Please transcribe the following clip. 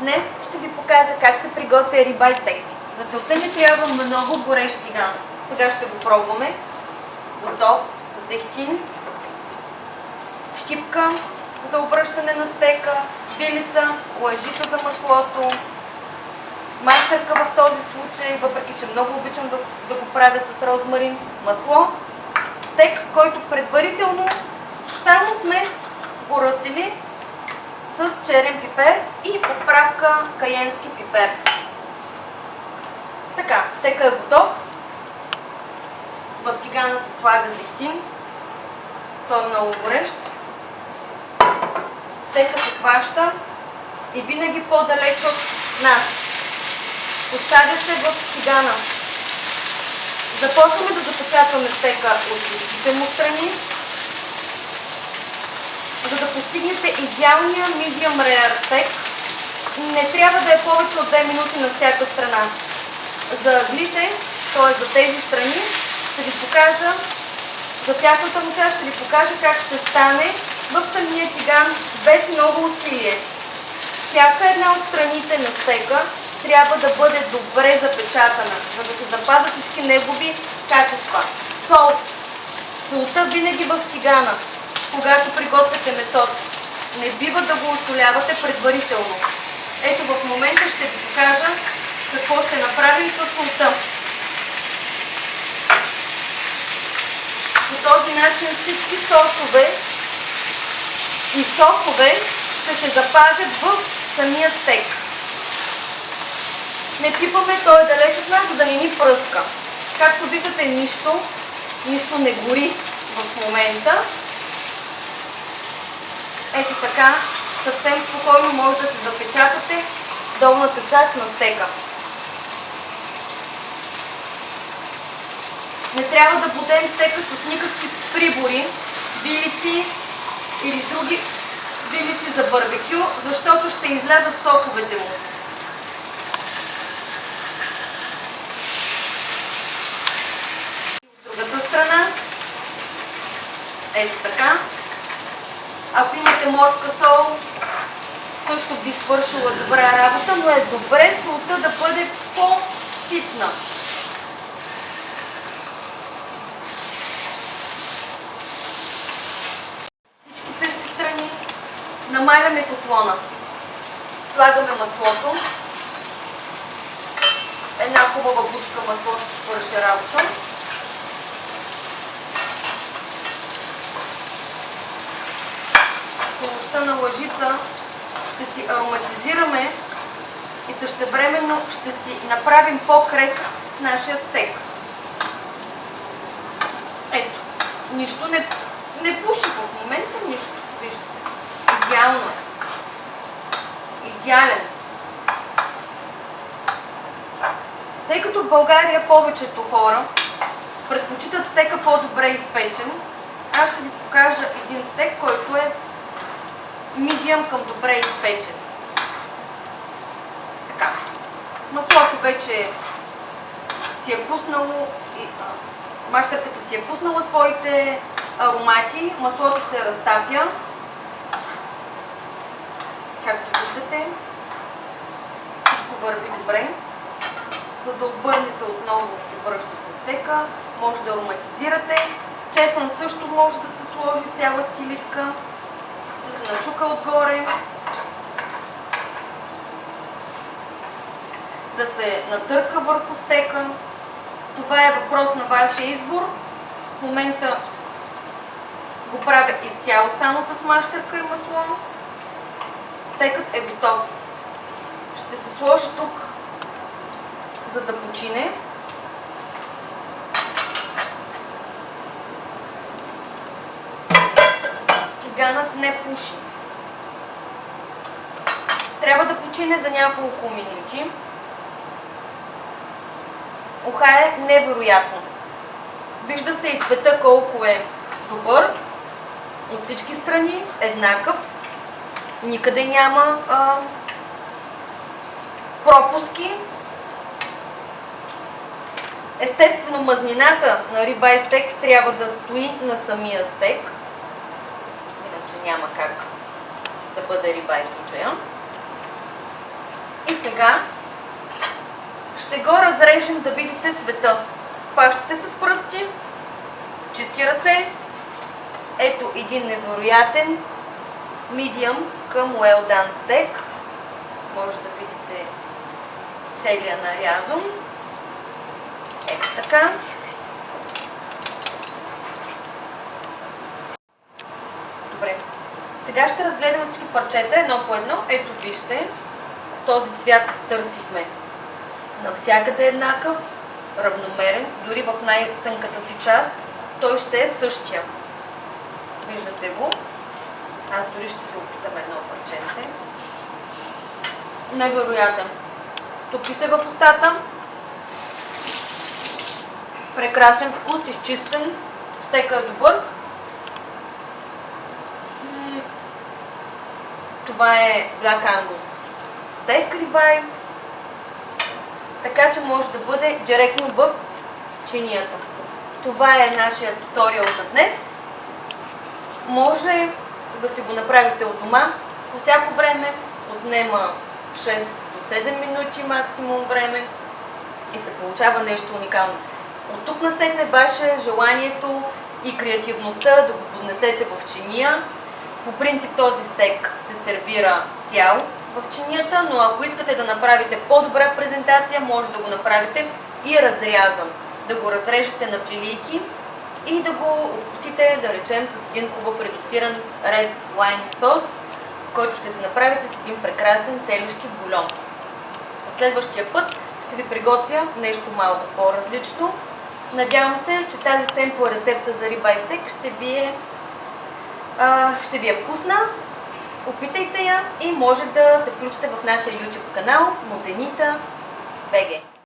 Днес ще ви покажа как се приготвя рибай стейк. За целта ни трябва много горещ тиган. Сега ще го пробваме. Готов, зехтин, щипка за обръщане на стейка, вилица, лъжица за маслото, мащерка в този случай, въпреки че много обичам да го правя с розмарин, масло, стейк, който предварително само сме поръсили с черен пипер и подправка кайенски пипер. Така, стейкът е готов. В тигана се слага зехтин. Той е много горещ. Стейкът се хваща и винаги по-далеч от нас. Поставя се в тигана. Започваме да запечатваме стейка от всичките му страни, за да постигнете идеалния medium rare стейк. Не трябва да е повече от 2 минути на всяка страна. За ъглите, т.е. за тези страни, ще ви покажа, за тяхната му част ще ви покажа как ще стане в самия тиган без много усилие. Всяка една от страните на стейка трябва да бъде добре запечатана, за да се запазят всички негови качества. Сол. Солта винаги в тигана, когато приготвяте месото. Не бива да го осолявате предварително. Ето в момента ще ви покажа какво ще направим с солта. По този начин всички сосове и сокове ще се запазят в самия стейк. Не пипаме, той е далеч от нас, за да не ни пръска. Както виждате, нищо не гори в момента. Ето така, съвсем спокойно може да се запечатате долната част на стейка. Не трябва да будем стейка с никакви прибори, вилици или други вилици за барбекю, защото ще излязат соковете му. От другата страна, ето така. Ако имате морска сол, също би свършила добра работа, но е добре солта да бъде по-ситна. Всичките си страни намаляме котлона. Слагаме маслото. Една хубава бучка масло ще свърши работа. С помощта на лъжица ще си ароматизираме и същевременно ще си направим по-крехък нашия стейк. Ето, нищо не пуши в момента, нищо. Виждате. Идеално е. Идеален. Тъй като в България повечето хора предпочитат стейка по-добре изпечен, аз ще ви покажа един стейк, който е медиум към добре изпечен. Така. Маслото вече си е пуснало, мащерката си е пуснала своите аромати, маслото се разтапя. Както виждате, всичко върви добре. За да обърнете отново и връщате стейка, може да ароматизирате. Чесън също може да се сложи цяла скилитка, да се начука отгоре, да се натърка върху стейка. Това е въпрос на вашия избор. В момента го правя изцяло само с мащерка и масло. Стейкът е готов. Ще се сложи тук, за да почине. Тиганът не пуши. Трябва да почине за няколко минути. Уха е невероятно. Вижда се и цвета колко е добър. От всички страни еднакъв. Никъде няма пропуски. Естествено, мазнината на рибай стейк трябва да стои на самия стейк. Иначе няма как да бъде рибай в случая. сега ще го разрежем да видите цвета. Хващате с пръсти, чисти ръце. Ето един невероятен medium към well done стек. Може да видите целия нарязан. Ето така. Добре. Сега ще разгледаме всички парчета едно по едно. Ето вижте, този цвят търсихме. Навсякъде еднакъв, равномерен, дори в най-тънката си част той ще е същия. Виждате го. Аз дори ще се опитам едно парченце. Невероятен. Топи се в устата. Прекрасен вкус, изчистен. Стейка е добър. Това е Black Angus стейк рибай. Така че може да бъде директно в чинията. Това е нашия туториал за днес. Може да си го направите от дома по всяко време. Отнема 6 до 7 минути максимум време и се получава нещо уникално. От тук насетне ваше желанието и креативността да го поднесете в чиния. По принцип този стек се сервира цял в чинията, но ако искате да направите по-добра презентация, може да го направите и разрязан. Да го разрежете на филийки и да го вкусите, да речем, с един хубав редуциран red wine сос, който ще се направите с един прекрасен телешки бульон. Следващия път ще ви приготвя нещо малко по-различно. Надявам се, че тази семпл рецепта за рибай стек ще ви е вкусна. Опитайте я и може да се включите в нашия YouTube канал Мотенита БГ.